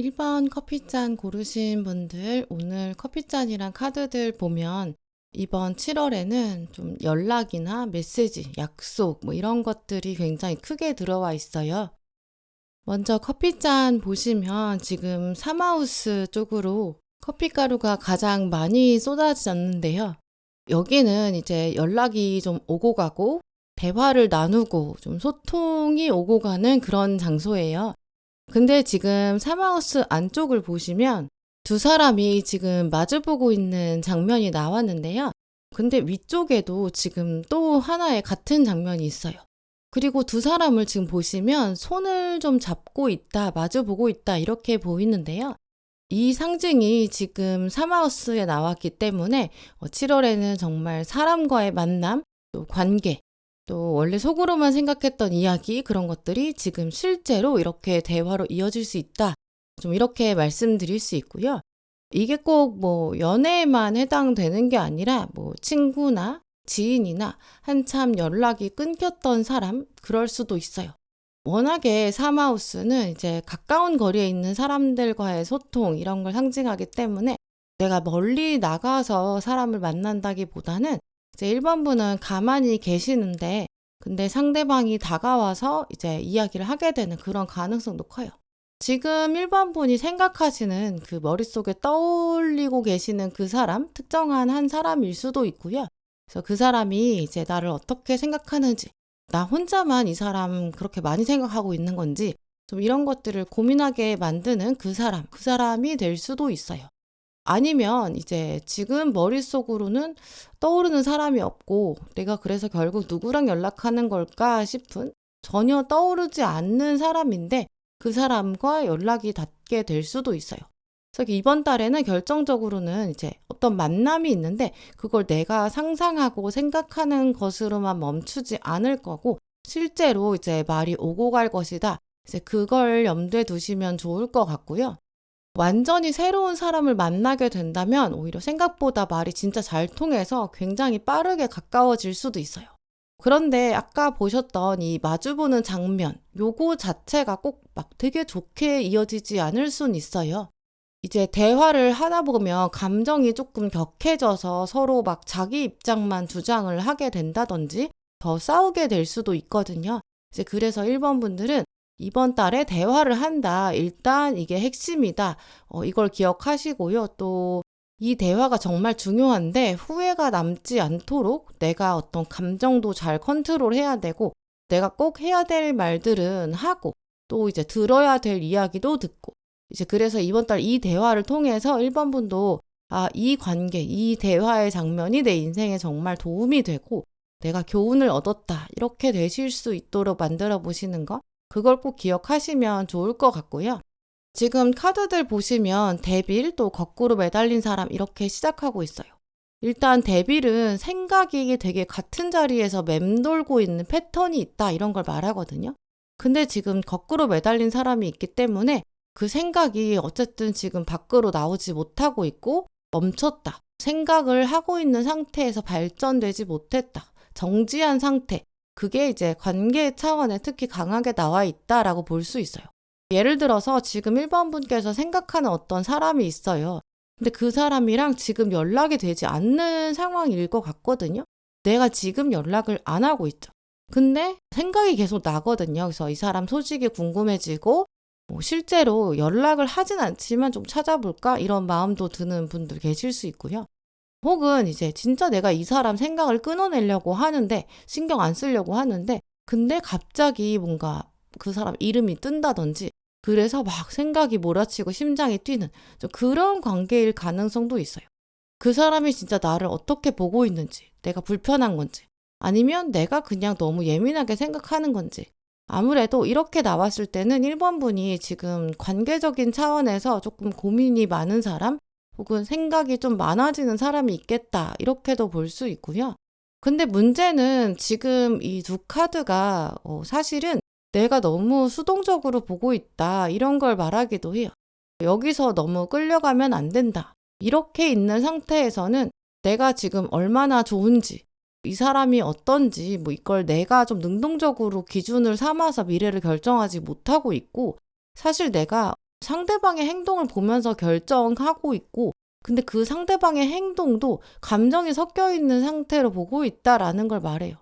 1번 커피잔 고르신 분들, 오늘 커피잔이랑 카드들 보면 이번 7월에는 좀 연락이나 메시지, 약속 뭐 이런 것들이 굉장히 크게 들어와 있어요. 먼저 커피잔 보시면 지금 사마우스 쪽으로 커피가루가 가장 많이 쏟아졌는데요. 여기는 이제 연락이 좀 오고 가고 대화를 나누고 좀 소통이 오고 가는 그런 장소예요. 근데 지금 사마우스 안쪽을 보시면 두 사람이 지금 마주보고 있는 장면이 나왔는데요. 근데 위쪽에도 지금 또 하나의 같은 장면이 있어요. 그리고 두 사람을 지금 보시면 손을 좀 잡고 있다, 마주보고 있다 이렇게 보이는데요. 이 상징이 지금 사마우스에 나왔기 때문에 7월에는 정말 사람과의 만남, 또 관계, 또 원래 속으로만 생각했던 이야기 그런 것들이 지금 실제로 이렇게 대화로 이어질 수 있다. 좀 이렇게 말씀드릴 수 있고요. 이게 꼭 뭐 연애에만 해당되는 게 아니라 뭐 친구나 지인이나 한참 연락이 끊겼던 사람 그럴 수도 있어요. 워낙에 사마우스는 이제 가까운 거리에 있는 사람들과의 소통 이런 걸 상징하기 때문에 내가 멀리 나가서 사람을 만난다기보다는 이제 1번분은 가만히 계시는데 근데 상대방이 다가와서 이제 이야기를 하게 되는 그런 가능성도 커요. 지금 1번분이 생각하시는 그 머릿속에 떠올리고 계시는 그 사람, 특정한 한 사람일 수도 있고요. 그래서 그 사람이 이제 나를 어떻게 생각하는지, 나 혼자만 이 사람 그렇게 많이 생각하고 있는 건지, 좀 이런 것들을 고민하게 만드는 그 사람이 될 수도 있어요. 아니면 이제 지금 머릿속으로는 떠오르는 사람이 없고 내가 그래서 결국 누구랑 연락하는 걸까 싶은 전혀 떠오르지 않는 사람인데 그 사람과 연락이 닿게 될 수도 있어요. 그래서 이번 달에는 결정적으로는 이제 어떤 만남이 있는데 그걸 내가 상상하고 생각하는 것으로만 멈추지 않을 거고 실제로 이제 말이 오고 갈 것이다. 이제 그걸 염두에 두시면 좋을 것 같고요. 완전히 새로운 사람을 만나게 된다면 오히려 생각보다 말이 진짜 잘 통해서 굉장히 빠르게 가까워질 수도 있어요. 그런데 아까 보셨던 이 마주보는 장면, 요거 자체가 꼭 막 되게 좋게 이어지지 않을 순 있어요. 이제 대화를 하다 보면 감정이 조금 격해져서 서로 막 자기 입장만 주장을 하게 된다든지 더 싸우게 될 수도 있거든요. 이제 그래서 1번 분들은 이번 달에 대화를 한다. 일단 이게 핵심이다. 이걸 기억하시고요. 또 이 대화가 정말 중요한데 후회가 남지 않도록 내가 어떤 감정도 잘 컨트롤해야 되고 내가 꼭 해야 될 말들은 하고 또 이제 들어야 될 이야기도 듣고 이제 그래서 이번 달 이 대화를 통해서 1번 분도 이 관계, 이 대화의 장면이 내 인생에 정말 도움이 되고 내가 교훈을 얻었다. 이렇게 되실 수 있도록 만들어 보시는 거. 그걸 꼭 기억하시면 좋을 것 같고요. 지금 카드들 보시면 데빌 또 거꾸로 매달린 사람 이렇게 시작하고 있어요. 일단 데빌은 생각이 되게 같은 자리에서 맴돌고 있는 패턴이 있다 이런 걸 말하거든요. 근데 지금 거꾸로 매달린 사람이 있기 때문에 그 생각이 어쨌든 지금 밖으로 나오지 못하고 있고 멈췄다. 생각을 하고 있는 상태에서 발전되지 못했다. 정지한 상태. 그게 이제 관계 차원에 특히 강하게 나와 있다라고 볼 수 있어요. 예를 들어서 지금 1번 분께서 생각하는 어떤 사람이 있어요. 근데 그 사람이랑 지금 연락이 되지 않는 상황일 것 같거든요. 내가 지금 연락을 안 하고 있죠. 근데 생각이 계속 나거든요. 그래서 이 사람 소식이 궁금해지고 실제로 연락을 하진 않지만 좀 찾아볼까? 이런 마음도 드는 분들 계실 수 있고요. 혹은 이제 진짜 내가 이 사람 생각을 끊어내려고 하는데 신경 안 쓰려고 하는데 근데 갑자기 뭔가 그 사람 이름이 뜬다든지 그래서 막 생각이 몰아치고 심장이 뛰는 좀 그런 관계일 가능성도 있어요. 그 사람이 진짜 나를 어떻게 보고 있는지 내가 불편한 건지 아니면 내가 그냥 너무 예민하게 생각하는 건지 아무래도 이렇게 나왔을 때는 1번 분이 지금 관계적인 차원에서 조금 고민이 많은 사람 혹은 생각이 좀 많아지는 사람이 있겠다 이렇게도 볼 수 있고요. 근데 문제는 지금 이 두 카드가 사실은 내가 너무 수동적으로 보고 있다 이런 걸 말하기도 해요. 여기서 너무 끌려가면 안 된다. 이렇게 있는 상태에서는 내가 지금 얼마나 좋은지 이 사람이 어떤지 뭐 이걸 내가 좀 능동적으로 기준을 삼아서 미래를 결정하지 못하고 있고 사실 내가 상대방의 행동을 보면서 결정하고 있고, 근데 그 상대방의 행동도 감정이 섞여 있는 상태로 보고 있다라는 걸 말해요.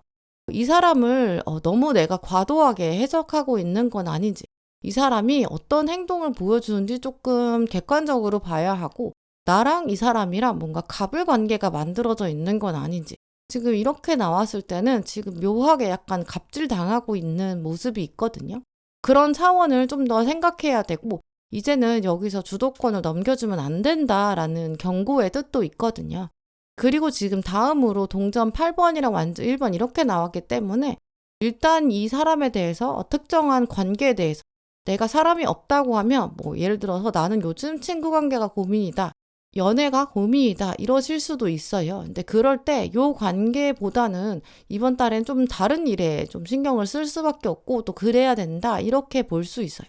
이 사람을 너무 내가 과도하게 해석하고 있는 건 아닌지, 이 사람이 어떤 행동을 보여주는지 조금 객관적으로 봐야 하고, 나랑 이 사람이랑 뭔가 갑을 관계가 만들어져 있는 건 아닌지, 지금 이렇게 나왔을 때는 지금 묘하게 약간 갑질 당하고 있는 모습이 있거든요. 그런 차원을 좀 더 생각해야 되고, 이제는 여기서 주도권을 넘겨주면 안 된다라는 경고의 뜻도 있거든요. 그리고 지금 다음으로 동전 8번이랑 완주 1번 이렇게 나왔기 때문에 일단 이 사람에 대해서 특정한 관계에 대해서 내가 사람이 없다고 하면 뭐 예를 들어서 나는 요즘 친구 관계가 고민이다. 연애가 고민이다. 이러실 수도 있어요. 근데 그럴 때 요 관계보다는 이번 달엔 좀 다른 일에 좀 신경을 쓸 수밖에 없고 또 그래야 된다. 이렇게 볼 수 있어요.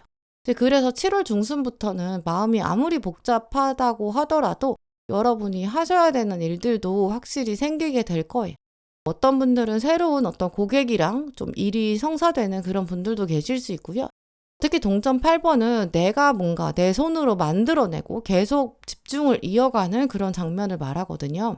그래서 7월 중순부터는 마음이 아무리 복잡하다고 하더라도 여러분이 하셔야 되는 일들도 확실히 생기게 될 거예요. 어떤 분들은 새로운 어떤 고객이랑 좀 일이 성사되는 그런 분들도 계실 수 있고요. 특히 동전 8번은 내가 뭔가 내 손으로 만들어내고 계속 집중을 이어가는 그런 장면을 말하거든요.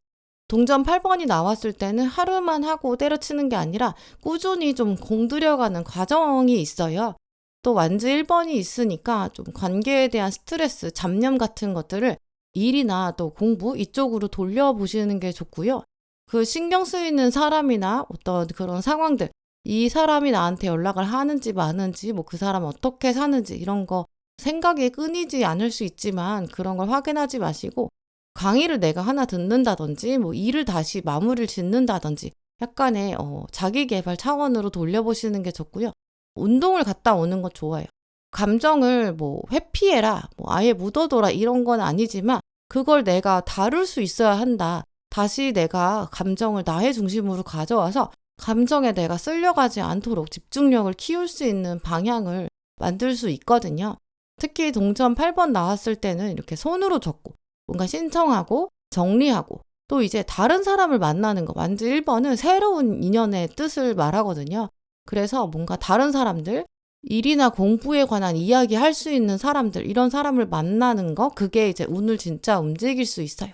동전 8번이 나왔을 때는 하루만 하고 때려치는 게 아니라 꾸준히 좀 공들여가는 과정이 있어요. 또 완주 1번이 있으니까 좀 관계에 대한 스트레스, 잡념 같은 것들을 일이나 또 공부 이쪽으로 돌려보시는 게 좋고요. 그 신경 쓰이는 사람이나 어떤 그런 상황들, 이 사람이 나한테 연락을 하는지 마는지, 뭐 그 사람 어떻게 사는지 이런 거 생각이 끊이지 않을 수 있지만 그런 걸 확인하지 마시고 강의를 내가 하나 듣는다든지 뭐 일을 다시 마무리를 짓는다든지 약간의 자기 개발 차원으로 돌려보시는 게 좋고요. 운동을 갔다 오는 거 좋아요. 감정을 뭐 회피해라, 뭐 아예 묻어둬라 이런 건 아니지만 그걸 내가 다룰 수 있어야 한다. 다시 내가 감정을 나의 중심으로 가져와서 감정에 내가 쓸려가지 않도록 집중력을 키울 수 있는 방향을 만들 수 있거든요. 특히 동전 8번 나왔을 때는 이렇게 손으로 적고 뭔가 신청하고 정리하고 또 이제 다른 사람을 만나는 거, 완주 1번은 새로운 인연의 뜻을 말하거든요. 그래서 뭔가 다른 사람들, 일이나 공부에 관한 이야기 할 수 있는 사람들, 이런 사람을 만나는 거, 그게 이제 운을 진짜 움직일 수 있어요.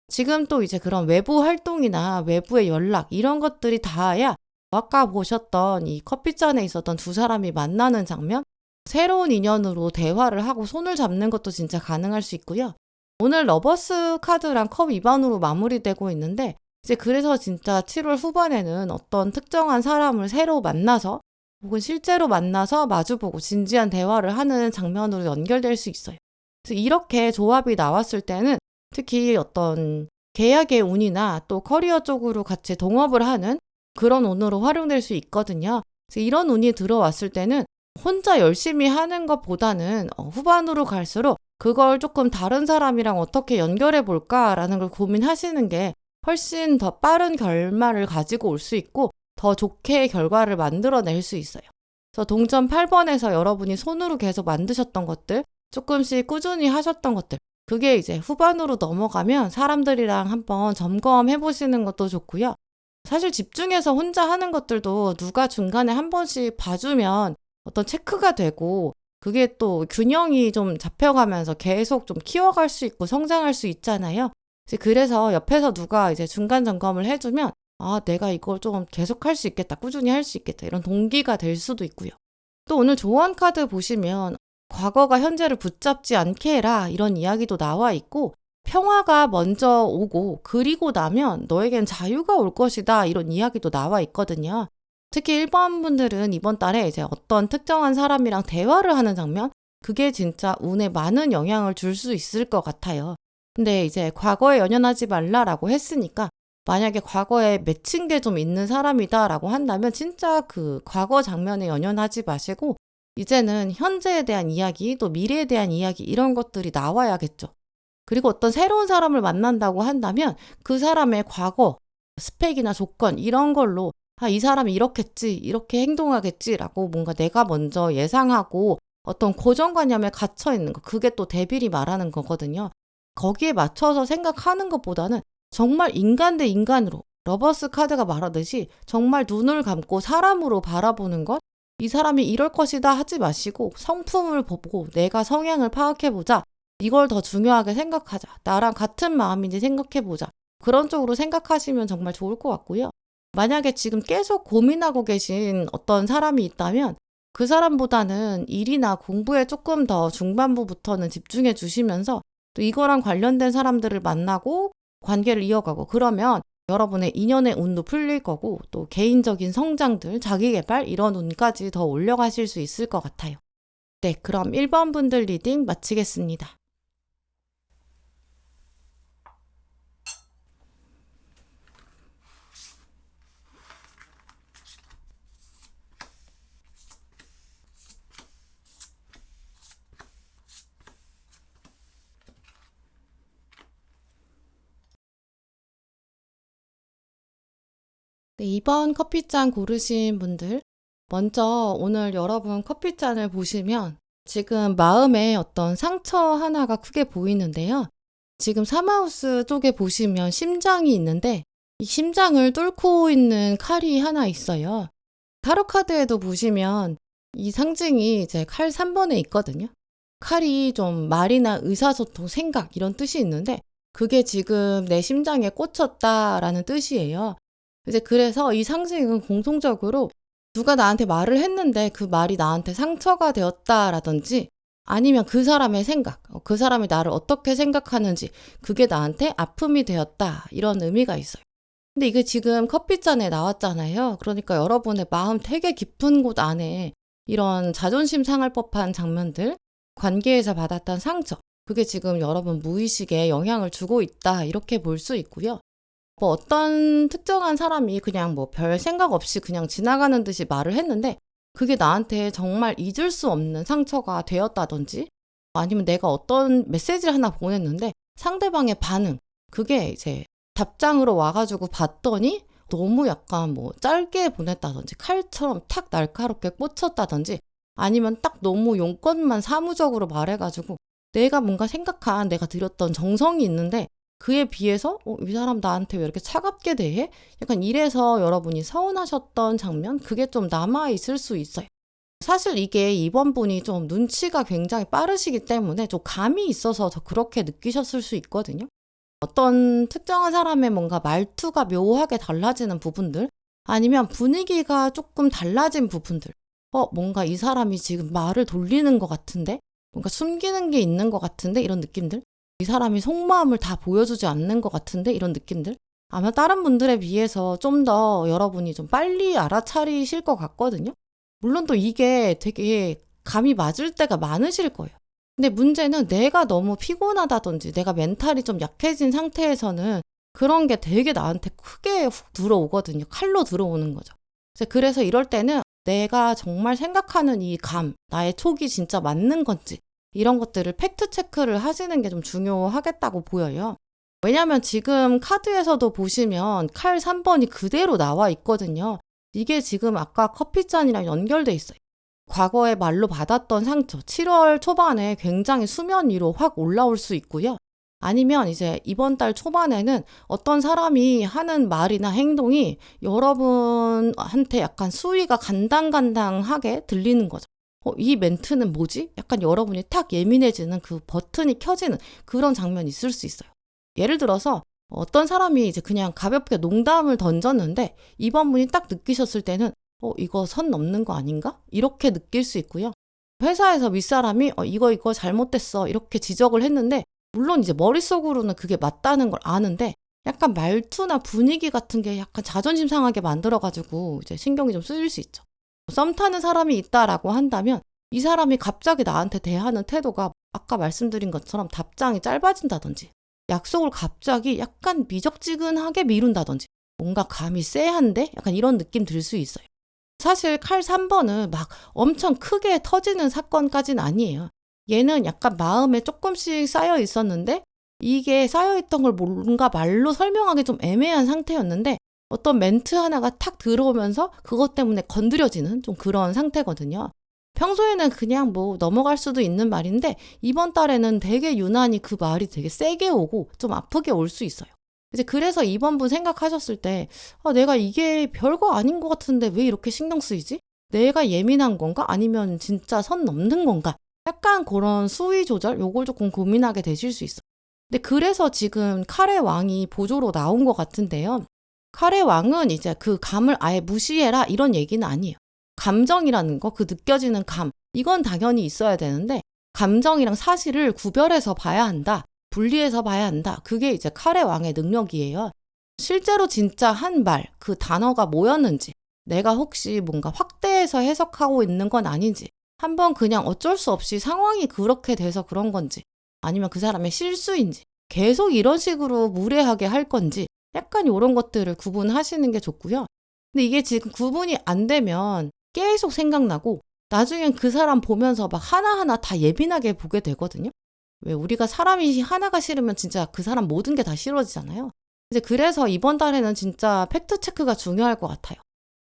지금 또 이제 그런 외부 활동이나 외부의 연락, 이런 것들이 닿아야 아까 보셨던 이 커피잔에 있었던 두 사람이 만나는 장면, 새로운 인연으로 대화를 하고 손을 잡는 것도 진짜 가능할 수 있고요. 오늘 러버스 카드랑 컵 2번으로 마무리되고 있는데, 이제 그래서 진짜 7월 후반에는 어떤 특정한 사람을 새로 만나서 혹은 실제로 만나서 마주보고 진지한 대화를 하는 장면으로 연결될 수 있어요. 그래서 이렇게 조합이 나왔을 때는 특히 어떤 계약의 운이나 또 커리어 쪽으로 같이 동업을 하는 그런 운으로 활용될 수 있거든요. 그래서 이런 운이 들어왔을 때는 혼자 열심히 하는 것보다는 후반으로 갈수록 그걸 조금 다른 사람이랑 어떻게 연결해 볼까라는 걸 고민하시는 게 훨씬 더 빠른 결말을 가지고 올 수 있고 더 좋게 결과를 만들어낼 수 있어요. 그래서 동전 8번에서 여러분이 손으로 계속 만드셨던 것들, 조금씩 꾸준히 하셨던 것들, 그게 이제 후반으로 넘어가면 사람들이랑 한번 점검해 보시는 것도 좋고요. 사실 집중해서 혼자 하는 것들도 누가 중간에 한 번씩 봐주면 어떤 체크가 되고 그게 또 균형이 좀 잡혀가면서 계속 좀 키워갈 수 있고 성장할 수 있잖아요. 그래서 옆에서 누가 이제 중간 점검을 해주면 아, 내가 이걸 좀 계속 할 수 있겠다, 꾸준히 할 수 있겠다, 이런 동기가 될 수도 있고요. 또 오늘 조언 카드 보시면 과거가 현재를 붙잡지 않게 해라 이런 이야기도 나와 있고 평화가 먼저 오고 그리고 나면 너에겐 자유가 올 것이다 이런 이야기도 나와 있거든요. 특히 1번 분들은 이번 달에 이제 어떤 특정한 사람이랑 대화를 하는 장면, 그게 진짜 운에 많은 영향을 줄 수 있을 것 같아요. 근데 이제 과거에 연연하지 말라라고 했으니까 만약에 과거에 맺힌 게 좀 있는 사람이다라고 한다면 진짜 그 과거 장면에 연연하지 마시고 이제는 현재에 대한 이야기, 또 미래에 대한 이야기 이런 것들이 나와야겠죠. 그리고 어떤 새로운 사람을 만난다고 한다면 그 사람의 과거, 스펙이나 조건 이런 걸로 아, 이 사람이 이렇겠지, 이렇게 행동하겠지라고 뭔가 내가 먼저 예상하고 어떤 고정관념에 갇혀 있는 거, 그게 또 데빌이 말하는 거거든요. 거기에 맞춰서 생각하는 것보다는 정말 인간 대 인간으로 러버스 카드가 말하듯이 정말 눈을 감고 사람으로 바라보는 것, 이 사람이 이럴 것이다 하지 마시고 성품을 보고 내가 성향을 파악해보자. 이걸 더 중요하게 생각하자. 나랑 같은 마음인지 생각해보자. 그런 쪽으로 생각하시면 정말 좋을 것 같고요. 만약에 지금 계속 고민하고 계신 어떤 사람이 있다면 그 사람보다는 일이나 공부에 조금 더 중반부부터는 집중해 주시면서 또 이거랑 관련된 사람들을 만나고 관계를 이어가고 그러면 여러분의 인연의 운도 풀릴 거고 또 개인적인 성장들, 자기계발 이런 운까지 더 올려가실 수 있을 것 같아요. 네, 그럼 1번 분들 리딩 마치겠습니다. 네, 2번 커피잔 고르신 분들, 먼저 오늘 여러분 커피잔을 보시면 지금 마음에 어떤 상처 하나가 크게 보이는데요. 지금 3하우스 쪽에 보시면 심장이 있는데 이 심장을 뚫고 있는 칼이 하나 있어요. 타로 카드에도 보시면 이 상징이 이제 칼 3번에 있거든요. 칼이 좀 말이나 의사소통, 생각 이런 뜻이 있는데 그게 지금 내 심장에 꽂혔다라는 뜻이에요. 이제 그래서 이 상징은 공통적으로 누가 나한테 말을 했는데 그 말이 나한테 상처가 되었다라든지 아니면 그 사람의 생각, 그 사람이 나를 어떻게 생각하는지 그게 나한테 아픔이 되었다 이런 의미가 있어요. 근데 이게 지금 커피잔에 나왔잖아요. 그러니까 여러분의 마음 되게 깊은 곳 안에 이런 자존심 상할 법한 장면들, 관계에서 받았던 상처, 그게 지금 여러분 무의식에 영향을 주고 있다 이렇게 볼 수 있고요. 뭐 어떤 특정한 사람이 그냥 뭐 별 생각 없이 그냥 지나가는 듯이 말을 했는데 그게 나한테 정말 잊을 수 없는 상처가 되었다든지 아니면 내가 어떤 메시지를 하나 보냈는데 상대방의 반응, 그게 이제 답장으로 와가지고 봤더니 너무 약간 뭐 짧게 보냈다든지 칼처럼 탁 날카롭게 꽂혔다든지 아니면 딱 너무 용건만 사무적으로 말해가지고 내가 뭔가 생각한 내가 드렸던 정성이 있는데 그에 비해서 이 사람 나한테 왜 이렇게 차갑게 대해? 약간 이래서 여러분이 서운하셨던 장면? 그게 좀 남아있을 수 있어요. 사실 이게 이번 분이 좀 눈치가 굉장히 빠르시기 때문에 좀 감이 있어서 더 그렇게 느끼셨을 수 있거든요. 어떤 특정한 사람의 뭔가 말투가 묘하게 달라지는 부분들 아니면 분위기가 조금 달라진 부분들 뭔가 이 사람이 지금 말을 돌리는 것 같은데 뭔가 숨기는 게 있는 것 같은데 이런 느낌들 이 사람이 속마음을 다 보여주지 않는 것 같은데 이런 느낌들 아마 다른 분들에 비해서 좀 더 여러분이 좀 빨리 알아차리실 것 같거든요. 물론 또 이게 되게 감이 맞을 때가 많으실 거예요. 근데 문제는 내가 너무 피곤하다든지 내가 멘탈이 좀 약해진 상태에서는 그런 게 되게 나한테 크게 훅 들어오거든요. 칼로 들어오는 거죠. 그래서 이럴 때는 내가 정말 생각하는 이 감, 나의 촉이 진짜 맞는 건지 이런 것들을 팩트 체크를 하시는 게 좀 중요하겠다고 보여요. 왜냐하면 지금 카드에서도 보시면 칼 3번이 그대로 나와 있거든요. 이게 지금 아까 커피잔이랑 연결돼 있어요. 과거에 말로 받았던 상처, 7월 초반에 굉장히 수면 위로 확 올라올 수 있고요. 아니면 이제 이번 달 초반에는 어떤 사람이 하는 말이나 행동이 여러분한테 약간 수위가 간당간당하게 들리는 거죠. 이 멘트는 뭐지? 약간 여러분이 탁 예민해지는 그 버튼이 켜지는 그런 장면이 있을 수 있어요. 예를 들어서 어떤 사람이 이제 그냥 가볍게 농담을 던졌는데 이번 분이 딱 느끼셨을 때는 이거 선 넘는 거 아닌가? 이렇게 느낄 수 있고요. 회사에서 윗사람이 이거 잘못됐어 이렇게 지적을 했는데 물론 이제 머릿속으로는 그게 맞다는 걸 아는데 약간 말투나 분위기 같은 게 약간 자존심 상하게 만들어가지고 이제 신경이 좀 쓰일 수 있죠. 썸 타는 사람이 있다라고 한다면 이 사람이 갑자기 나한테 대하는 태도가 아까 말씀드린 것처럼 답장이 짧아진다든지 약속을 갑자기 약간 미적지근하게 미룬다든지 뭔가 감이 쎄한데 약간 이런 느낌 들 수 있어요. 사실 칼 3번은 막 엄청 크게 터지는 사건까지는 아니에요. 얘는 약간 마음에 조금씩 쌓여 있었는데 이게 쌓여있던 걸 뭔가 말로 설명하기 좀 애매한 상태였는데 어떤 멘트 하나가 탁 들어오면서 그것 때문에 건드려지는 좀 그런 상태거든요. 평소에는 그냥 뭐 넘어갈 수도 있는 말인데 이번 달에는 되게 유난히 그 말이 되게 세게 오고 좀 아프게 올 수 있어요. 이제 그래서 이번 분 생각하셨을 때 내가 이게 별거 아닌 것 같은데 왜 이렇게 신경 쓰이지? 내가 예민한 건가? 아니면 진짜 선 넘는 건가? 약간 그런 수위 조절? 요걸 조금 고민하게 되실 수 있어요. 근데 그래서 지금 칼의 왕이 보조로 나온 것 같은데요. 칼의 왕은 이제 그 감을 아예 무시해라 이런 얘기는 아니에요. 감정이라는 거, 그 느껴지는 감, 이건 당연히 있어야 되는데 감정이랑 사실을 구별해서 봐야 한다. 분리해서 봐야 한다. 그게 이제 칼의 왕의 능력이에요. 실제로 진짜 한 말, 그 단어가 뭐였는지, 내가 혹시 뭔가 확대해서 해석하고 있는 건 아닌지, 한번 그냥 어쩔 수 없이 상황이 그렇게 돼서 그런 건지, 아니면 그 사람의 실수인지, 계속 이런 식으로 무례하게 할 건지, 약간 이런 것들을 구분하시는 게 좋고요. 근데 이게 지금 구분이 안 되면 계속 생각나고, 나중엔 그 사람 보면서 막 하나하나 다 예민하게 보게 되거든요. 왜 우리가 사람이 하나가 싫으면 진짜 그 사람 모든 게 다 싫어지잖아요. 이제 그래서 이번 달에는 진짜 팩트 체크가 중요할 것 같아요.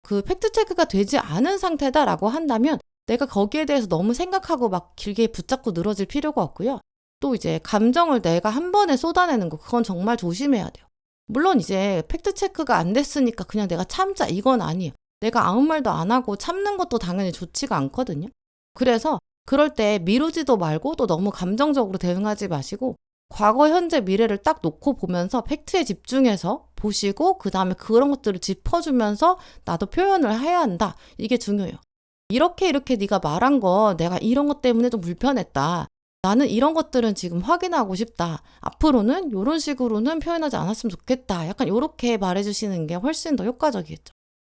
그 팩트 체크가 되지 않은 상태다라고 한다면 내가 거기에 대해서 너무 생각하고 막 길게 붙잡고 늘어질 필요가 없고요. 또 이제 감정을 내가 한 번에 쏟아내는 거, 그건 정말 조심해야 돼요. 물론 이제 팩트 체크가 안 됐으니까 그냥 내가 참자, 이건 아니에요. 내가 아무 말도 안 하고 참는 것도 당연히 좋지가 않거든요. 그래서 그럴 때 미루지도 말고 또 너무 감정적으로 대응하지 마시고 과거, 현재, 미래를 딱 놓고 보면서 팩트에 집중해서 보시고 그 다음에 그런 것들을 짚어주면서 나도 표현을 해야 한다. 이게 중요해요. 이렇게 네가 말한 거 내가 이런 것 때문에 좀 불편했다. 나는 이런 것들은 지금 확인하고 싶다. 앞으로는 이런 식으로는 표현하지 않았으면 좋겠다. 약간 이렇게 말해주시는 게 훨씬 더 효과적이겠죠.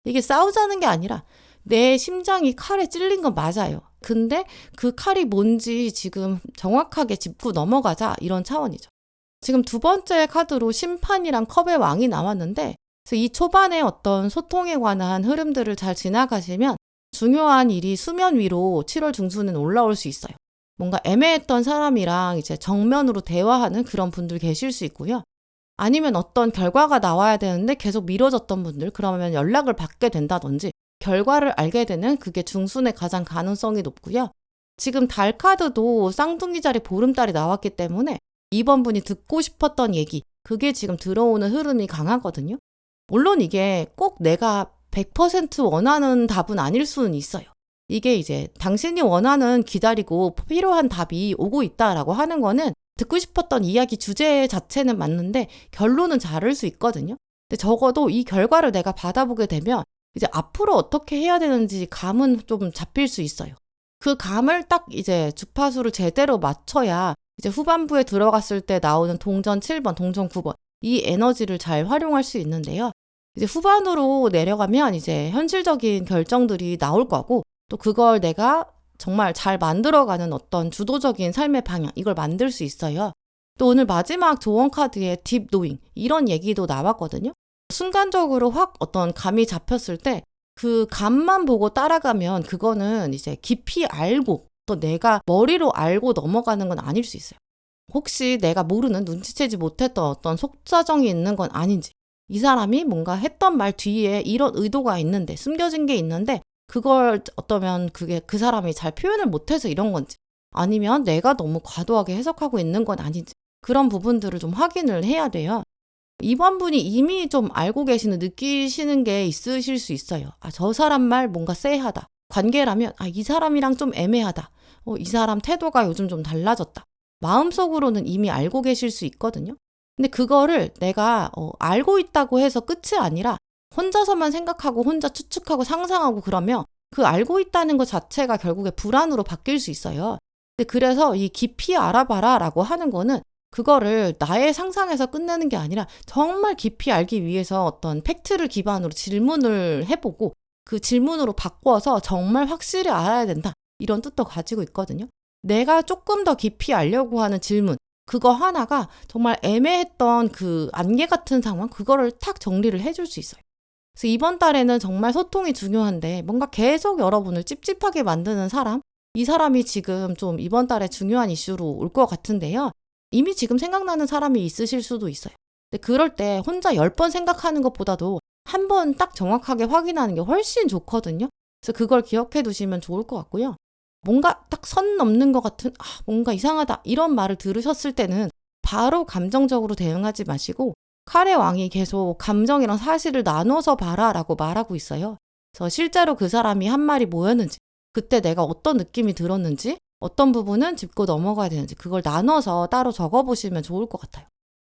이게 싸우자는 게 아니라 내 심장이 칼에 찔린 건 맞아요. 근데 그 칼이 뭔지 지금 정확하게 짚고 넘어가자, 이런 차원이죠. 지금 두 번째 카드로 심판이랑 컵의 왕이 나왔는데, 그래서 이 초반에 어떤 소통에 관한 흐름들을 잘 지나가시면 중요한 일이 수면 위로 7월 중순은 올라올 수 있어요. 뭔가 애매했던 사람이랑 이제 정면으로 대화하는 그런 분들 계실 수 있고요. 아니면 어떤 결과가 나와야 되는데 계속 미뤄졌던 분들, 그러면 연락을 받게 된다든지 결과를 알게 되는, 그게 중순에 가장 가능성이 높고요. 지금 달 카드도 쌍둥이 자리 보름달이 나왔기 때문에 이번 분이 듣고 싶었던 얘기, 그게 지금 들어오는 흐름이 강하거든요. 물론 이게 꼭 내가 100% 원하는 답은 아닐 수는 있어요. 이게 이제 당신이 원하는, 기다리고 필요한 답이 오고 있다라고 하는 거는 듣고 싶었던 이야기 주제 자체는 맞는데 결론은 다를 수 있거든요. 근데 적어도 이 결과를 내가 받아보게 되면 이제 앞으로 어떻게 해야 되는지 감은 좀 잡힐 수 있어요. 그 감을 딱 이제 주파수를 제대로 맞춰야 이제 후반부에 들어갔을 때 나오는 동전 7번, 동전 9번, 이 에너지를 잘 활용할 수 있는데요. 이제 후반으로 내려가면 이제 현실적인 결정들이 나올 거고, 또 그걸 내가 정말 잘 만들어가는 어떤 주도적인 삶의 방향, 이걸 만들 수 있어요. 또 오늘 마지막 조언 카드에 딥 노잉, 이런 얘기도 나왔거든요. 순간적으로 확 어떤 감이 잡혔을 때 그 감만 보고 따라가면 그거는 이제 깊이 알고 또 내가 머리로 알고 넘어가는 건 아닐 수 있어요. 혹시 내가 모르는, 눈치채지 못했던 어떤 속사정이 있는 건 아닌지, 이 사람이 뭔가 했던 말 뒤에 이런 의도가 있는데, 숨겨진 게 있는데 그걸 어떠면 그게 그 사람이 잘 표현을 못해서 이런 건지, 아니면 내가 너무 과도하게 해석하고 있는 건 아닌지, 그런 부분들을 좀 확인을 해야 돼요. 이번 분이 이미 좀 알고 계시는, 느끼시는 게 있으실 수 있어요. 아, 저 사람 말 뭔가 쎄하다. 관계라면 이 사람이랑 좀 애매하다. 이 사람 태도가 요즘 좀 달라졌다. 마음속으로는 이미 알고 계실 수 있거든요. 근데 그거를 내가 알고 있다고 해서 끝이 아니라 혼자서만 생각하고 혼자 추측하고 상상하고 그러면 그 알고 있다는 것 자체가 결국에 불안으로 바뀔 수 있어요. 근데 그래서 이 깊이 알아봐라 라고 하는 거는 그거를 나의 상상에서 끝내는 게 아니라 정말 깊이 알기 위해서 어떤 팩트를 기반으로 질문을 해보고 그 질문으로 바꿔서 정말 확실히 알아야 된다, 이런 뜻도 가지고 있거든요. 내가 조금 더 깊이 알려고 하는 질문, 그거 하나가 정말 애매했던 그 안개 같은 상황, 그거를 탁 정리를 해줄 수 있어요. 그래서 이번 달에는 정말 소통이 중요한데 뭔가 계속 여러분을 찝찝하게 만드는 사람, 이 사람이 지금 좀 이번 달에 중요한 이슈로 올 것 같은데요. 이미 지금 생각나는 사람이 있으실 수도 있어요. 근데 그럴 때 혼자 10번 생각하는 것보다도 한 번 딱 정확하게 확인하는 게 훨씬 좋거든요. 그래서 그걸 기억해 두시면 좋을 것 같고요. 뭔가 딱 선 넘는 것 같은, 뭔가 이상하다, 이런 말을 들으셨을 때는 바로 감정적으로 대응하지 마시고 칼의 왕이 계속 감정이랑 사실을 나눠서 봐라 라고 말하고 있어요. 그래서 실제로 그 사람이 한 말이 뭐였는지, 그때 내가 어떤 느낌이 들었는지, 어떤 부분은 짚고 넘어가야 되는지 그걸 나눠서 따로 적어보시면 좋을 것 같아요.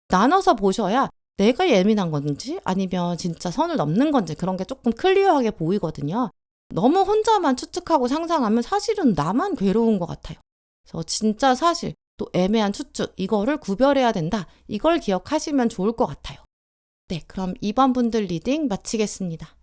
나눠서 보셔야 내가 예민한 건지 아니면 진짜 선을 넘는 건지 그런 게 조금 클리어하게 보이거든요. 너무 혼자만 추측하고 상상하면 사실은 나만 괴로운 것 같아요. 그래서 진짜 사실 또 애매한 추측 이거를 구별해야 된다. 이걸 기억하시면 좋을 것 같아요. 네, 그럼 2번 분들 리딩 마치겠습니다.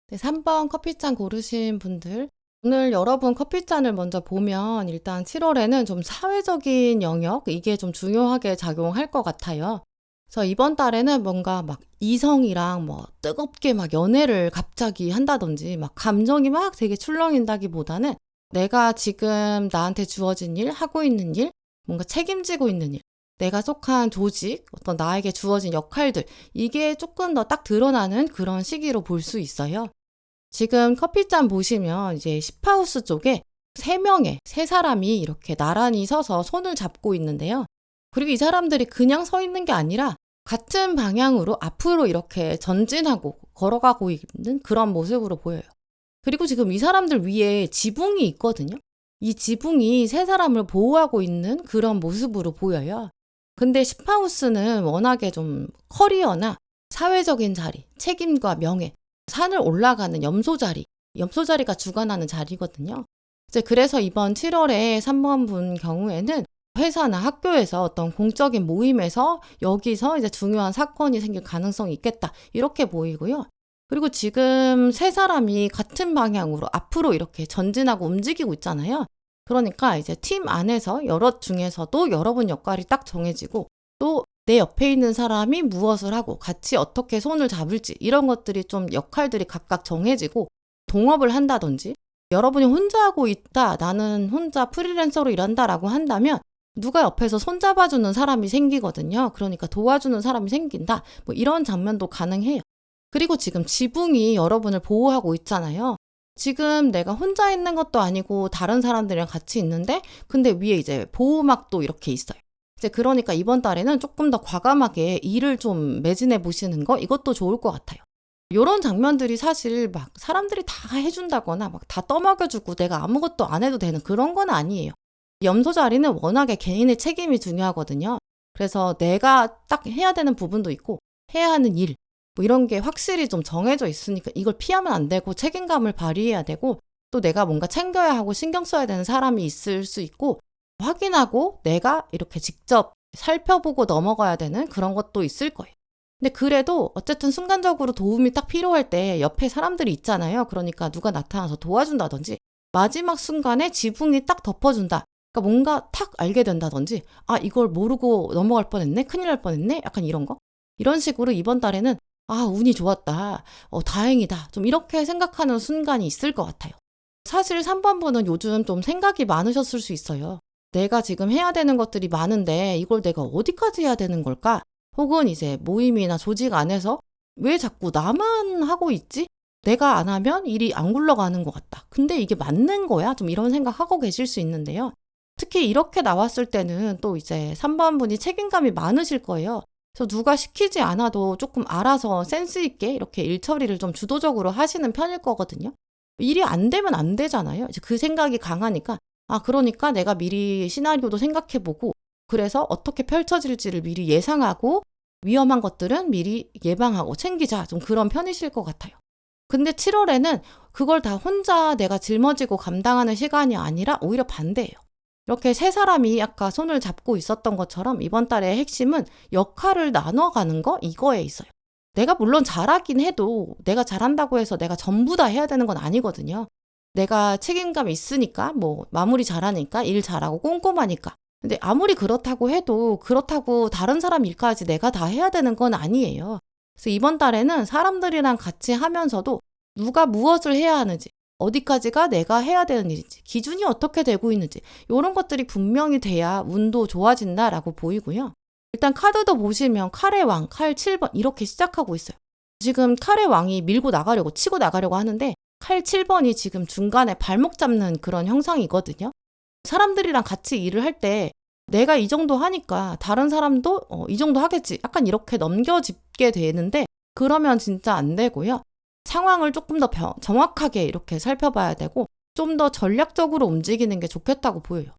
네, 3번 커피잔 고르신 분들, 오늘 여러분 커피잔을 먼저 보면 일단 7월에는 좀 사회적인 영역, 이게 좀 중요하게 작용할 것 같아요. 그래서 이번 달에는 뭔가 막 이성이랑 뭐 뜨겁게 막 연애를 갑자기 한다든지 막 감정이 막 되게 출렁인다기보다는 내가 지금 나한테 주어진 일, 하고 있는 일, 뭔가 책임지고 있는 일, 내가 속한 조직, 어떤 나에게 주어진 역할들, 이게 조금 더 딱 드러나는 그런 시기로 볼 수 있어요. 지금 커피잔 보시면 이제 10하우스 쪽에 세 사람이 이렇게 나란히 서서 손을 잡고 있는데요. 그리고 이 사람들이 그냥 서 있는 게 아니라 같은 방향으로 앞으로 이렇게 전진하고 걸어가고 있는 그런 모습으로 보여요. 그리고 지금 이 사람들 위에 지붕이 있거든요. 이 지붕이 세 사람을 보호하고 있는 그런 모습으로 보여요. 근데 10하우스는 워낙에 좀 커리어나 사회적인 자리, 책임과 명예, 산을 올라가는 염소 자리가 주관하는 자리거든요. 이제 그래서 이번 7월에 3번 분 경우에는 회사나 학교에서 어떤 공적인 모임에서 여기서 이제 중요한 사건이 생길 가능성이 있겠다. 이렇게 보이고요. 그리고 지금 세 사람이 같은 방향으로 앞으로 이렇게 전진하고 움직이고 있잖아요. 그러니까 이제 팀 안에서 여럿 중에서도 여러분 역할이 딱 정해지고 또 내 옆에 있는 사람이 무엇을 하고 같이 어떻게 손을 잡을지 이런 것들이 좀 역할들이 각각 정해지고 동업을 한다든지 여러분이 혼자 하고 있다, 나는 혼자 프리랜서로 일한다라고 한다면 누가 옆에서 손잡아주는 사람이 생기거든요. 그러니까 도와주는 사람이 생긴다. 뭐 이런 장면도 가능해요. 그리고 지금 지붕이 여러분을 보호하고 있잖아요. 지금 내가 혼자 있는 것도 아니고 다른 사람들이랑 같이 있는데 근데 위에 이제 보호막도 이렇게 있어요. 이제 그러니까 이번 달에는 조금 더 과감하게 일을 좀 매진해 보시는 거 이것도 좋을 것 같아요. 이런 장면들이 사실 막 사람들이 다 해준다거나 막 다 떠먹여주고 내가 아무것도 안 해도 되는 그런 건 아니에요. 염소 자리는 워낙에 개인의 책임이 중요하거든요. 그래서 내가 딱 해야 되는 부분도 있고 해야 하는 일, 뭐 이런 게 확실히 좀 정해져 있으니까 이걸 피하면 안 되고 책임감을 발휘해야 되고 또 내가 뭔가 챙겨야 하고 신경 써야 되는 사람이 있을 수 있고 확인하고 내가 이렇게 직접 살펴보고 넘어가야 되는 그런 것도 있을 거예요. 근데 그래도 어쨌든 순간적으로 도움이 딱 필요할 때 옆에 사람들이 있잖아요. 그러니까 누가 나타나서 도와준다든지 마지막 순간에 지붕이 딱 덮어준다. 그러니까 뭔가 탁 알게 된다든지 아 이걸 모르고 넘어갈 뻔했네? 큰일 날 뻔했네? 약간 이런 거? 이런 식으로 이번 달에는 아 운이 좋았다. 다행이다. 좀 이렇게 생각하는 순간이 있을 것 같아요. 사실 3번 분은 요즘 좀 생각이 많으셨을 수 있어요. 내가 지금 해야 되는 것들이 많은데 이걸 내가 어디까지 해야 되는 걸까? 혹은 이제 모임이나 조직 안에서 왜 자꾸 나만 하고 있지? 내가 안 하면 일이 안 굴러가는 것 같다. 근데 이게 맞는 거야? 좀 이런 생각하고 계실 수 있는데요. 특히 이렇게 나왔을 때는 또 이제 3번 분이 책임감이 많으실 거예요. 그래서 누가 시키지 않아도 조금 알아서 센스 있게 이렇게 일 처리를 좀 주도적으로 하시는 편일 거거든요. 일이 안 되면 안 되잖아요. 이제 그 생각이 강하니까 아 그러니까 내가 미리 시나리오도 생각해보고 그래서 어떻게 펼쳐질지를 미리 예상하고 위험한 것들은 미리 예방하고 챙기자 좀 그런 편이실 것 같아요. 근데 7월에는 그걸 다 혼자 내가 짊어지고 감당하는 시간이 아니라 오히려 반대예요. 이렇게 세 사람이 아까 손을 잡고 있었던 것처럼 이번 달의 핵심은 역할을 나눠가는 거 이거에 있어요. 내가 물론 잘하긴 해도 내가 잘한다고 해서 내가 전부 다 해야 되는 건 아니거든요. 내가 책임감이 있으니까 뭐 마무리 잘하니까 일 잘하고 꼼꼼하니까. 근데 아무리 그렇다고 해도 그렇다고 다른 사람 일까지 내가 다 해야 되는 건 아니에요. 그래서 이번 달에는 사람들이랑 같이 하면서도 누가 무엇을 해야 하는지 어디까지가 내가 해야 되는 일인지 기준이 어떻게 되고 있는지 이런 것들이 분명히 돼야 운도 좋아진다라고 보이고요. 일단 카드도 보시면 칼의 왕, 칼 7번 이렇게 시작하고 있어요. 지금 칼의 왕이 밀고 나가려고 치고 나가려고 하는데 칼 7번이 지금 중간에 발목 잡는 그런 형상이거든요. 사람들이랑 같이 일을 할 때 내가 이 정도 하니까 다른 사람도 이 정도 하겠지. 약간 이렇게 넘겨짚게 되는데 그러면 진짜 안 되고요. 상황을 조금 더 정확하게 이렇게 살펴봐야 되고 좀 더 전략적으로 움직이는 게 좋겠다고 보여요.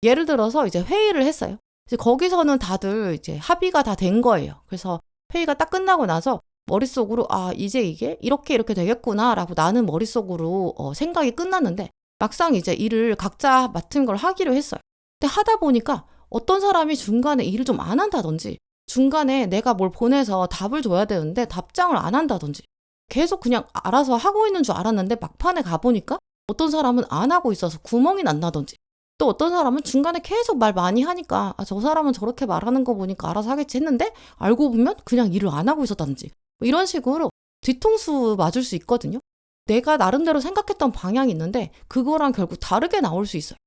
예를 들어서 이제 회의를 했어요. 이제 거기서는 다들 이제 합의가 다 된 거예요. 그래서 회의가 딱 끝나고 나서 머릿속으로 이제 이게 이렇게 되겠구나라고 나는 머릿속으로 생각이 끝났는데 막상 이제 일을 각자 맡은 걸 하기로 했어요. 근데 하다 보니까 어떤 사람이 중간에 일을 좀 안 한다든지 중간에 내가 뭘 보내서 답을 줘야 되는데 답장을 안 한다든지 계속 그냥 알아서 하고 있는 줄 알았는데 막판에 가보니까 어떤 사람은 안 하고 있어서 구멍이 난다든지 또 어떤 사람은 중간에 계속 말 많이 하니까 저 사람은 저렇게 말하는 거 보니까 알아서 하겠지 했는데 알고 보면 그냥 일을 안 하고 있었다든지 이런 식으로 뒤통수 맞을 수 있거든요. 내가 나름대로 생각했던 방향이 있는데 그거랑 결국 다르게 나올 수 있어요.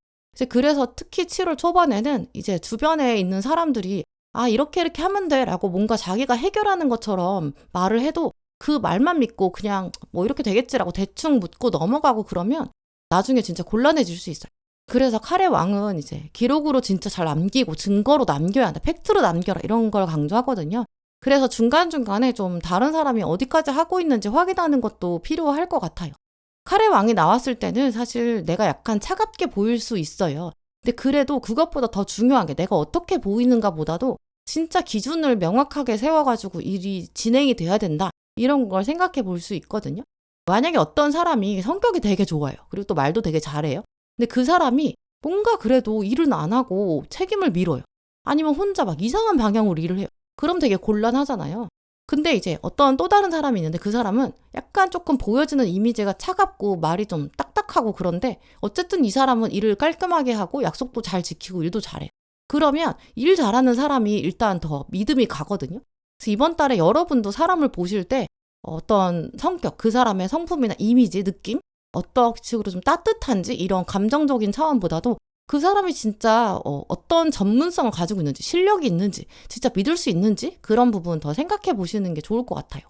그래서 특히 7월 초반에는 이제 주변에 있는 사람들이 이렇게 하면 돼 라고 뭔가 자기가 해결하는 것처럼 말을 해도 그 말만 믿고 그냥 뭐 이렇게 되겠지라고 대충 묻고 넘어가고 그러면 나중에 진짜 곤란해질 수 있어요. 그래서 칼의 왕은 이제 기록으로 진짜 잘 남기고 증거로 남겨야 한다. 팩트로 남겨라 이런 걸 강조하거든요. 그래서 중간중간에 좀 다른 사람이 어디까지 하고 있는지 확인하는 것도 필요할 것 같아요. 칼의 왕이 나왔을 때는 사실 내가 약간 차갑게 보일 수 있어요. 근데 그래도 그것보다 더 중요한 게 내가 어떻게 보이는가 보다도 진짜 기준을 명확하게 세워가지고 일이 진행이 돼야 된다. 이런 걸 생각해 볼 수 있거든요. 만약에 어떤 사람이 성격이 되게 좋아요. 그리고 또 말도 되게 잘해요. 근데 그 사람이 뭔가 그래도 일은 안 하고 책임을 밀어요. 아니면 혼자 막 이상한 방향으로 일을 해요. 그럼 되게 곤란하잖아요. 근데 이제 어떤 또 다른 사람이 있는데 그 사람은 약간 조금 보여지는 이미지가 차갑고 말이 좀 딱딱하고 그런데 어쨌든 이 사람은 일을 깔끔하게 하고 약속도 잘 지키고 일도 잘해요. 그러면 일 잘하는 사람이 일단 더 믿음이 가거든요. 그래서 이번 달에 여러분도 사람을 보실 때 어떤 성격, 그 사람의 성품이나 이미지, 느낌, 어떤 식으로 좀 따뜻한지 이런 감정적인 차원보다도 그 사람이 진짜 어떤 전문성을 가지고 있는지, 실력이 있는지, 진짜 믿을 수 있는지 그런 부분 더 생각해 보시는 게 좋을 것 같아요.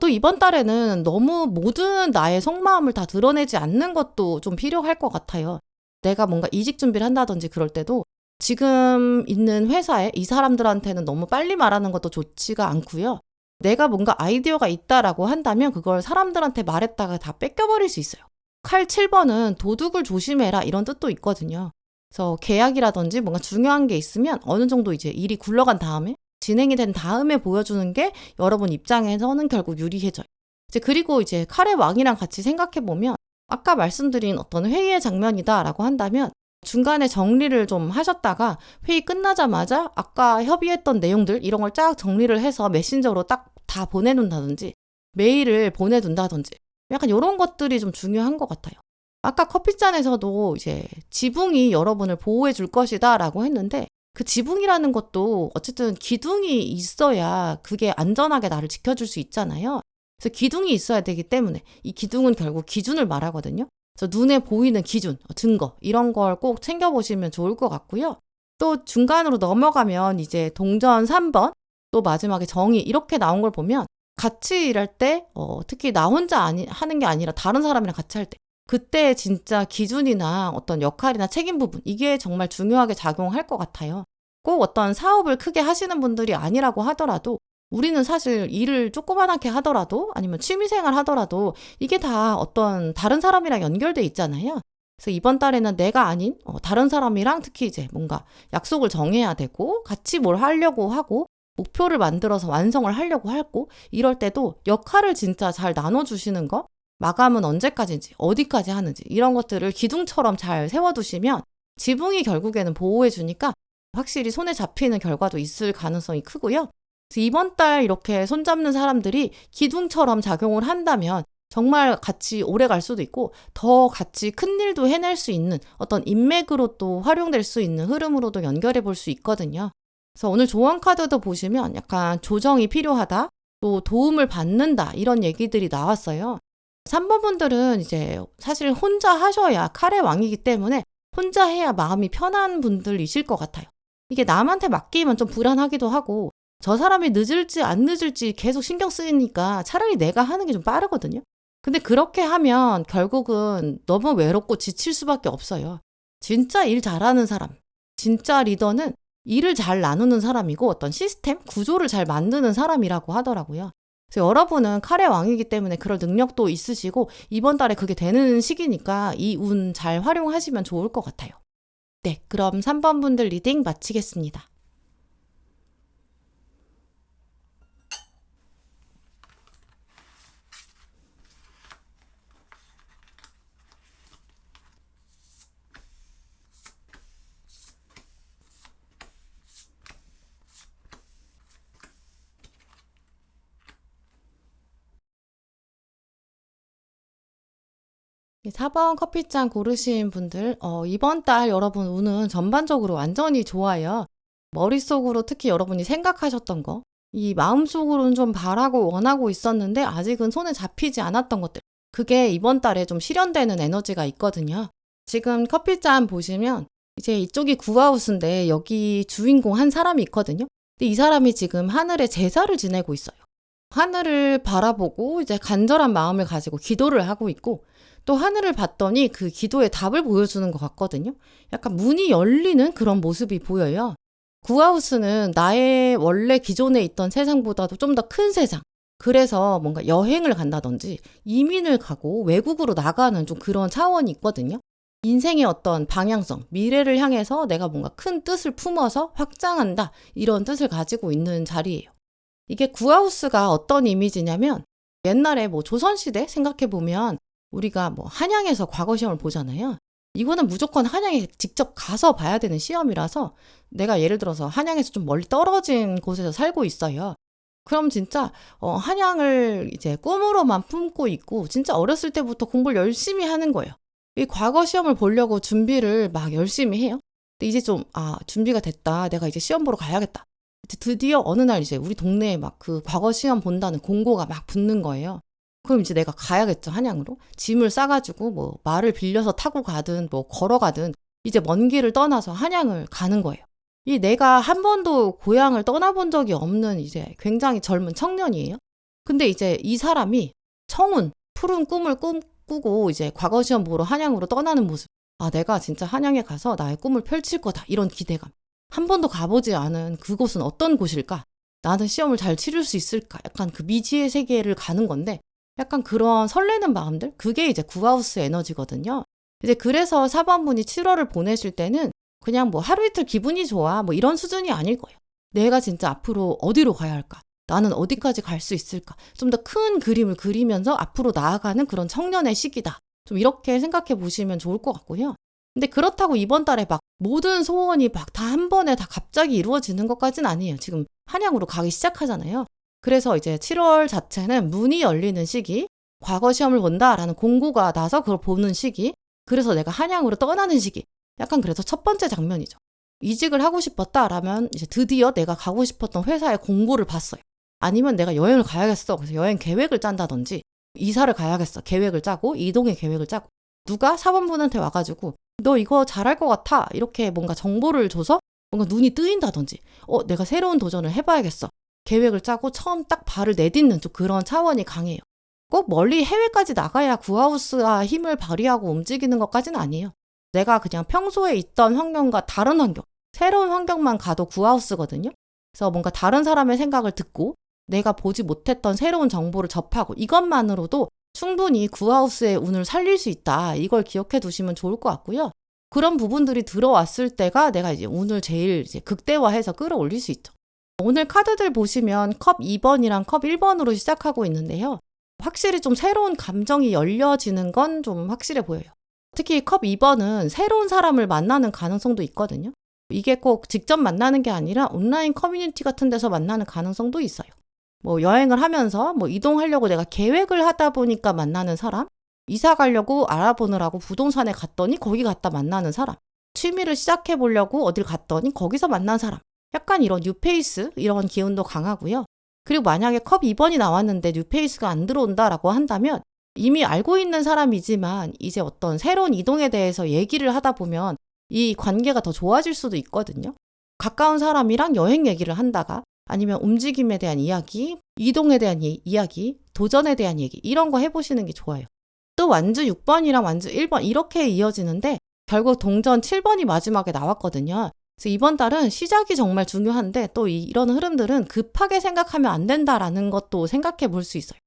또 이번 달에는 너무 모든 나의 속마음을 다 드러내지 않는 것도 좀 필요할 것 같아요. 내가 뭔가 이직 준비를 한다든지 그럴 때도 지금 있는 회사에 이 사람들한테는 너무 빨리 말하는 것도 좋지가 않고요. 내가 뭔가 아이디어가 있다라고 한다면 그걸 사람들한테 말했다가 다 뺏겨버릴 수 있어요. 칼 7번은 도둑을 조심해라 이런 뜻도 있거든요. 그래서 계약이라든지 뭔가 중요한 게 있으면 어느 정도 이제 일이 굴러간 다음에 진행이 된 다음에 보여주는 게 여러분 입장에서는 결국 유리해져요. 그리고 이제 칼의 왕이랑 같이 생각해보면 아까 말씀드린 어떤 회의의 장면이다라고 한다면 중간에 정리를 좀 하셨다가 회의 끝나자마자 아까 협의했던 내용들 이런 걸 쫙 정리를 해서 메신저로 딱 다 보내놓는다든지 메일을 보내둔다든지 약간 이런 것들이 좀 중요한 것 같아요. 아까 커피잔에서도 이제 지붕이 여러분을 보호해 줄 것이다 라고 했는데 그 지붕이라는 것도 어쨌든 기둥이 있어야 그게 안전하게 나를 지켜줄 수 있잖아요. 그래서 기둥이 있어야 되기 때문에 이 기둥은 결국 기준을 말하거든요. 그래서 눈에 보이는 기준, 증거 이런 걸 꼭 챙겨보시면 좋을 것 같고요. 또 중간으로 넘어가면 이제 동전 3번 또 마지막에 정의 이렇게 나온 걸 보면 같이 일할 때 특히 나 혼자 하는 게 아니라 다른 사람이랑 같이 할 때 그때 진짜 기준이나 어떤 역할이나 책임 부분 이게 정말 중요하게 작용할 것 같아요. 꼭 어떤 사업을 크게 하시는 분들이 아니라고 하더라도 우리는 사실 일을 조그만하게 하더라도 아니면 취미생활 하더라도 이게 다 어떤 다른 사람이랑 연결돼 있잖아요. 그래서 이번 달에는 내가 아닌 다른 사람이랑 특히 이제 뭔가 약속을 정해야 되고 같이 뭘 하려고 하고 목표를 만들어서 완성을 하려고 하고 이럴 때도 역할을 진짜 잘 나눠주시는 거 마감은 언제까지인지 어디까지 하는지 이런 것들을 기둥처럼 잘 세워두시면 지붕이 결국에는 보호해주니까 확실히 손에 잡히는 결과도 있을 가능성이 크고요. 그래서 이번 달 이렇게 손잡는 사람들이 기둥처럼 작용을 한다면 정말 같이 오래 갈 수도 있고 더 같이 큰 일도 해낼 수 있는 어떤 인맥으로 또 활용될 수 있는 흐름으로도 연결해 볼 수 있거든요. 그래서 오늘 조언 카드도 보시면 약간 조정이 필요하다, 또 도움을 받는다 이런 얘기들이 나왔어요. 3번 분들은 이제 사실 혼자 하셔야 칼의 왕이기 때문에 혼자 해야 마음이 편한 분들이실 것 같아요. 이게 남한테 맡기면 좀 불안하기도 하고 저 사람이 늦을지 안 늦을지 계속 신경 쓰이니까 차라리 내가 하는 게 좀 빠르거든요. 근데 그렇게 하면 결국은 너무 외롭고 지칠 수밖에 없어요. 진짜 일 잘하는 사람, 진짜 리더는 일을 잘 나누는 사람이고 어떤 시스템, 구조를 잘 만드는 사람이라고 하더라고요. 그래서 여러분은 칼의 왕이기 때문에 그럴 능력도 있으시고 이번 달에 그게 되는 시기니까 이 운 잘 활용하시면 좋을 것 같아요. 네, 그럼 3번 분들 리딩 마치겠습니다. 이 4번 커피잔 고르신 분들, 이번 달 여러분 운은 전반적으로 완전히 좋아요. 머릿속으로 특히 여러분이 생각하셨던 거, 이 마음속으로는 좀 바라고 원하고 있었는데 아직은 손에 잡히지 않았던 것들, 그게 이번 달에 좀 실현되는 에너지가 있거든요. 지금 커피잔 보시면 이제 이쪽이 구하우스인데 여기 주인공 한 사람이 있거든요. 근데 이 사람이 지금 하늘에 제사를 지내고 있어요. 하늘을 바라보고 이제 간절한 마음을 가지고 기도를 하고 있고 또 하늘을 봤더니 그 기도의 답을 보여주는 것 같거든요. 약간 문이 열리는 그런 모습이 보여요. 구하우스는 나의 원래 기존에 있던 세상보다도 좀 더 큰 세상. 그래서 뭔가 여행을 간다든지 이민을 가고 외국으로 나가는 좀 그런 차원이 있거든요. 인생의 어떤 방향성, 미래를 향해서 내가 뭔가 큰 뜻을 품어서 확장한다. 이런 뜻을 가지고 있는 자리예요. 이게 구하우스가 어떤 이미지냐면 옛날에 뭐 조선시대 생각해보면 우리가 뭐 한양에서 과거 시험을 보잖아요. 이거는 무조건 한양에 직접 가서 봐야 되는 시험이라서 내가 예를 들어서 한양에서 좀 멀리 떨어진 곳에서 살고 있어요. 그럼 진짜 한양을 이제 꿈으로만 품고 있고 진짜 어렸을 때부터 공부를 열심히 하는 거예요. 이 과거 시험을 보려고 준비를 막 열심히 해요. 근데 이제 좀 준비가 됐다. 내가 이제 시험 보러 가야겠다. 드디어 어느 날 이제 우리 동네에 막 그 과거 시험 본다는 공고가 막 붙는 거예요. 그럼 이제 내가 가야겠죠, 한양으로. 짐을 싸가지고 뭐 말을 빌려서 타고 가든 뭐 걸어가든 이제 먼 길을 떠나서 한양을 가는 거예요. 이 내가 한 번도 고향을 떠나본 적이 없는 이제 굉장히 젊은 청년이에요. 근데 이제 이 사람이 청운, 푸른 꿈을 꾸고 이제 과거 시험 보러 한양으로 떠나는 모습. 내가 진짜 한양에 가서 나의 꿈을 펼칠 거다. 이런 기대감. 한 번도 가보지 않은 그곳은 어떤 곳일까? 나는 시험을 잘 치를 수 있을까? 약간 그 미지의 세계를 가는 건데 약간 그런 설레는 마음들? 그게 이제 구하우스 에너지거든요. 이제 그래서 4번 분이 7월을 보내실 때는 그냥 뭐 하루 이틀 기분이 좋아 뭐 이런 수준이 아닐 거예요. 내가 진짜 앞으로 어디로 가야 할까? 나는 어디까지 갈 수 있을까? 좀 더 큰 그림을 그리면서 앞으로 나아가는 그런 청년의 시기다. 좀 이렇게 생각해 보시면 좋을 것 같고요. 근데 그렇다고 이번 달에 막 모든 소원이 막 다 한 번에 다 갑자기 이루어지는 것까지는 아니에요. 지금 한양으로 가기 시작하잖아요. 그래서 이제 7월 자체는 문이 열리는 시기, 과거 시험을 본다라는 공고가 나서 그걸 보는 시기, 그래서 내가 한양으로 떠나는 시기. 약간 그래서 첫 번째 장면이죠. 이직을 하고 싶었다라면 이제 드디어 내가 가고 싶었던 회사의 공고를 봤어요. 아니면 내가 여행을 가야겠어. 그래서 여행 계획을 짠다든지 이사를 가야겠어. 계획을 짜고 이동의 계획을 짜고 누가 사범분한테 와가지고 너 이거 잘할 것 같아. 이렇게 뭔가 정보를 줘서 뭔가 눈이 뜨인다든지 내가 새로운 도전을 해봐야겠어. 계획을 짜고 처음 딱 발을 내딛는 좀 그런 차원이 강해요. 꼭 멀리 해외까지 나가야 구하우스가 힘을 발휘하고 움직이는 것까지는 아니에요. 내가 그냥 평소에 있던 환경과 다른 환경, 새로운 환경만 가도 구하우스거든요. 그래서 뭔가 다른 사람의 생각을 듣고 내가 보지 못했던 새로운 정보를 접하고 이것만으로도 충분히 구하우스의 운을 살릴 수 있다. 이걸 기억해 두시면 좋을 것 같고요. 그런 부분들이 들어왔을 때가 내가 이제 운을 제일 이제 극대화해서 끌어올릴 수 있죠. 오늘 카드들 보시면 컵 2번이랑 컵 1번으로 시작하고 있는데요. 확실히 좀 새로운 감정이 열려지는 건 좀 확실해 보여요. 특히 컵 2번은 새로운 사람을 만나는 가능성도 있거든요. 이게 꼭 직접 만나는 게 아니라 온라인 커뮤니티 같은 데서 만나는 가능성도 있어요. 뭐 여행을 하면서 뭐 이동하려고 내가 계획을 하다 보니까 만나는 사람, 이사 가려고 알아보느라고 부동산에 갔더니 거기 갔다 만나는 사람, 취미를 시작해 보려고 어딜 갔더니 거기서 만난 사람, 약간 이런 뉴페이스 이런 기운도 강하고요. 그리고 만약에 컵 2번이 나왔는데 뉴페이스가 안 들어온다라고 한다면 이미 알고 있는 사람이지만 이제 어떤 새로운 이동에 대해서 얘기를 하다 보면 이 관계가 더 좋아질 수도 있거든요. 가까운 사람이랑 여행 얘기를 한다가 아니면 움직임에 대한 이야기, 이동에 대한 이야기, 도전에 대한 얘기 이런 거 해보시는 게 좋아요. 또 완주 6번이랑 완주 1번 이렇게 이어지는데 결국 동전 7번이 마지막에 나왔거든요. 그래서 이번 달은 시작이 정말 중요한데 또 이런 흐름들은 급하게 생각하면 안 된다라는 것도 생각해 볼 수 있어요.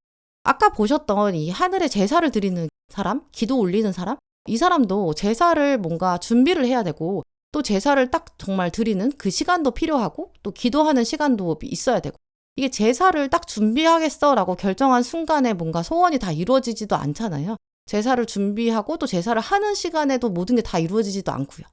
아까 보셨던 이 하늘에 제사를 드리는 사람, 기도 올리는 사람, 이 사람도 제사를 뭔가 준비를 해야 되고 또 제사를 딱 정말 드리는 그 시간도 필요하고 또 기도하는 시간도 있어야 되고 이게 제사를 딱 준비하겠어라고 결정한 순간에 뭔가 소원이 다 이루어지지도 않잖아요. 제사를 준비하고 또 제사를 하는 시간에도 모든 게 다 이루어지지도 않고요.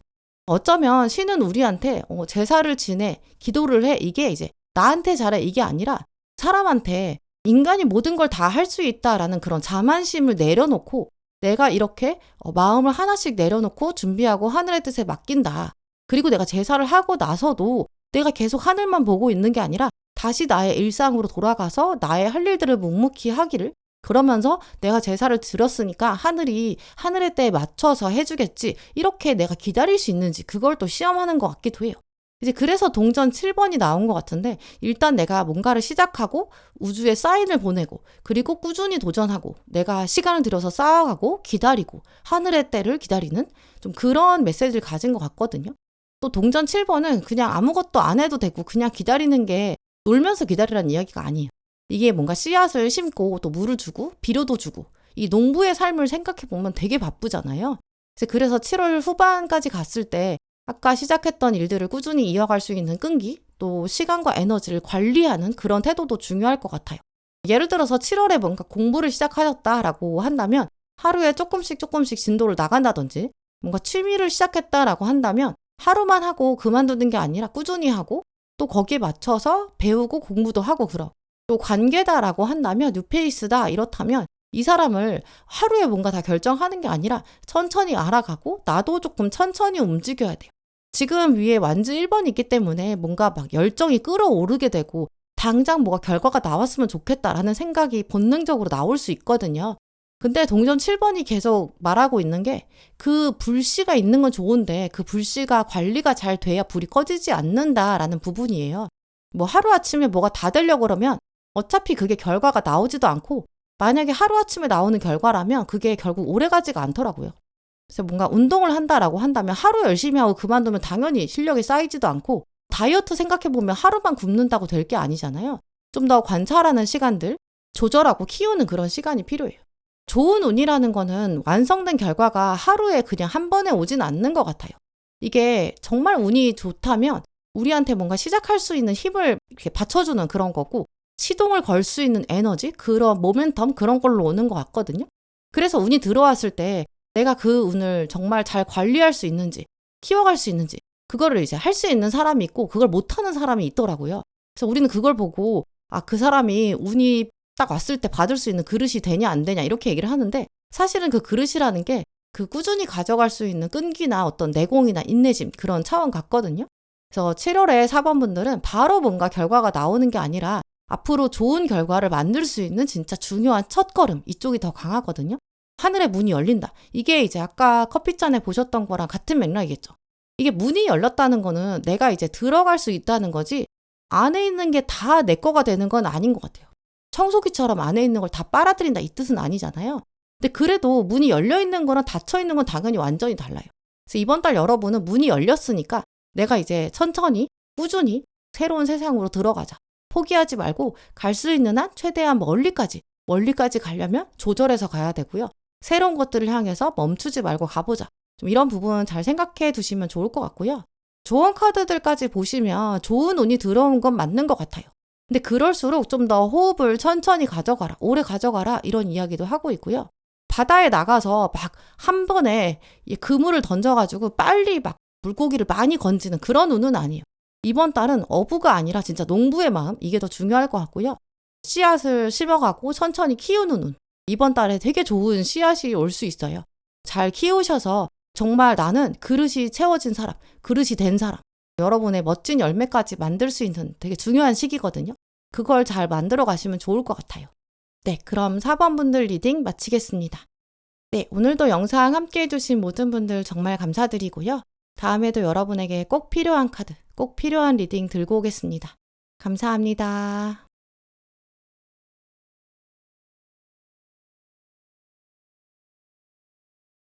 어쩌면 신은 우리한테 제사를 지내, 기도를 해 이게 이제 나한테 잘해 이게 아니라 사람한테 인간이 모든 걸 다 할 수 있다라는 그런 자만심을 내려놓고 내가 이렇게 마음을 하나씩 내려놓고 준비하고 하늘의 뜻에 맡긴다. 그리고 내가 제사를 하고 나서도 내가 계속 하늘만 보고 있는 게 아니라 다시 나의 일상으로 돌아가서 나의 할 일들을 묵묵히 하기를 그러면서 내가 제사를 드렸으니까 하늘이 하늘의 때에 맞춰서 해주겠지. 이렇게 내가 기다릴 수 있는지 그걸 또 시험하는 것 같기도 해요. 이제 그래서 동전 7번이 나온 것 같은데 일단 내가 뭔가를 시작하고 우주에 사인을 보내고 그리고 꾸준히 도전하고 내가 시간을 들여서 쌓아가고 기다리고 하늘의 때를 기다리는 좀 그런 메시지를 가진 것 같거든요. 또 동전 7번은 그냥 아무것도 안 해도 되고 그냥 기다리는 게 놀면서 기다리라는 이야기가 아니에요. 이게 뭔가 씨앗을 심고 또 물을 주고 비료도 주고 이 농부의 삶을 생각해 보면 되게 바쁘잖아요. 그래서 7월 후반까지 갔을 때 아까 시작했던 일들을 꾸준히 이어갈 수 있는 끈기, 또 시간과 에너지를 관리하는 그런 태도도 중요할 것 같아요. 예를 들어서 7월에 뭔가 공부를 시작하셨다라고 한다면 하루에 조금씩 진도를 나간다든지 뭔가 취미를 시작했다라고 한다면 하루만 하고 그만두는 게 아니라 꾸준히 하고 또 거기에 맞춰서 배우고 공부도 하고 그럼. 또 관계다라고 한다면 뉴페이스다 이렇다면 이 사람을 하루에 뭔가 다 결정하는 게 아니라 천천히 알아가고 나도 조금 천천히 움직여야 돼요. 지금 위에 완주 1번이 있기 때문에 뭔가 막 열정이 끌어오르게 되고 당장 뭐가 결과가 나왔으면 좋겠다라는 생각이 본능적으로 나올 수 있거든요. 근데 동전 7번이 계속 말하고 있는 게 그 불씨가 있는 건 좋은데 그 불씨가 관리가 잘 돼야 불이 꺼지지 않는다라는 부분이에요. 뭐 하루아침에 뭐가 다 되려고 그러면 어차피 그게 결과가 나오지도 않고 만약에 하루아침에 나오는 결과라면 그게 결국 오래가지가 않더라고요. 그래서 뭔가 운동을 한다라고 한다면 하루 열심히 하고 그만두면 당연히 실력이 쌓이지도 않고 다이어트 생각해보면 하루만 굶는다고 될 게 아니잖아요. 좀 더 관찰하는 시간들, 조절하고 키우는 그런 시간이 필요해요. 좋은 운이라는 거는 완성된 결과가 하루에 그냥 한 번에 오진 않는 것 같아요. 이게 정말 운이 좋다면 우리한테 뭔가 시작할 수 있는 힘을 이렇게 받쳐주는 그런 거고 시동을 걸 수 있는 에너지, 그런 모멘텀 그런 걸로 오는 것 같거든요. 그래서 운이 들어왔을 때 내가 그 운을 정말 잘 관리할 수 있는지 키워갈 수 있는지 그거를 이제 할 수 있는 사람이 있고 그걸 못하는 사람이 있더라고요. 그래서 우리는 그걸 보고 그 사람이 운이 딱 왔을 때 받을 수 있는 그릇이 되냐 안 되냐 이렇게 얘기를 하는데 사실은 그 그릇이라는 게 그 꾸준히 가져갈 수 있는 끈기나 어떤 내공이나 인내심 그런 차원 같거든요. 그래서 7월에 4번 분들은 바로 뭔가 결과가 나오는 게 아니라 앞으로 좋은 결과를 만들 수 있는 진짜 중요한 첫걸음 이쪽이 더 강하거든요. 하늘의 문이 열린다. 이게 이제 아까 커피잔에 보셨던 거랑 같은 맥락이겠죠. 이게 문이 열렸다는 거는 내가 이제 들어갈 수 있다는 거지 안에 있는 게 다 내 거가 되는 건 아닌 것 같아요. 청소기처럼 안에 있는 걸 다 빨아들인다 이 뜻은 아니잖아요. 근데 그래도 문이 열려 있는 거랑 닫혀 있는 건 당연히 완전히 달라요. 그래서 이번 달 여러분은 문이 열렸으니까 내가 이제 천천히 꾸준히 새로운 세상으로 들어가자. 포기하지 말고 갈 수 있는 한 최대한 멀리까지 가려면 조절해서 가야 되고요. 새로운 것들을 향해서 멈추지 말고 가보자. 좀 이런 부분 잘 생각해 두시면 좋을 것 같고요. 조언 카드들까지 보시면 좋은 운이 들어온 건 맞는 것 같아요. 근데 그럴수록 좀 더 호흡을 천천히 가져가라, 오래 가져가라 이런 이야기도 하고 있고요. 바다에 나가서 막 한 번에 그물을 던져가지고 빨리 막 물고기를 많이 건지는 그런 운은 아니에요. 이번 달은 어부가 아니라 진짜 농부의 마음 이게 더 중요할 것 같고요. 씨앗을 심어가고 천천히 키우는 운. 이번 달에 되게 좋은 씨앗이 올 수 있어요. 잘 키우셔서 정말 나는 그릇이 채워진 사람, 그릇이 된 사람. 여러분의 멋진 열매까지 만들 수 있는 되게 중요한 시기거든요. 그걸 잘 만들어 가시면 좋을 것 같아요. 네, 그럼 4번 분들 리딩 마치겠습니다. 네, 오늘도 영상 함께 해주신 모든 분들 정말 감사드리고요. 다음에도 여러분에게 꼭 필요한 카드, 꼭 필요한 리딩 들고 오겠습니다. 감사합니다.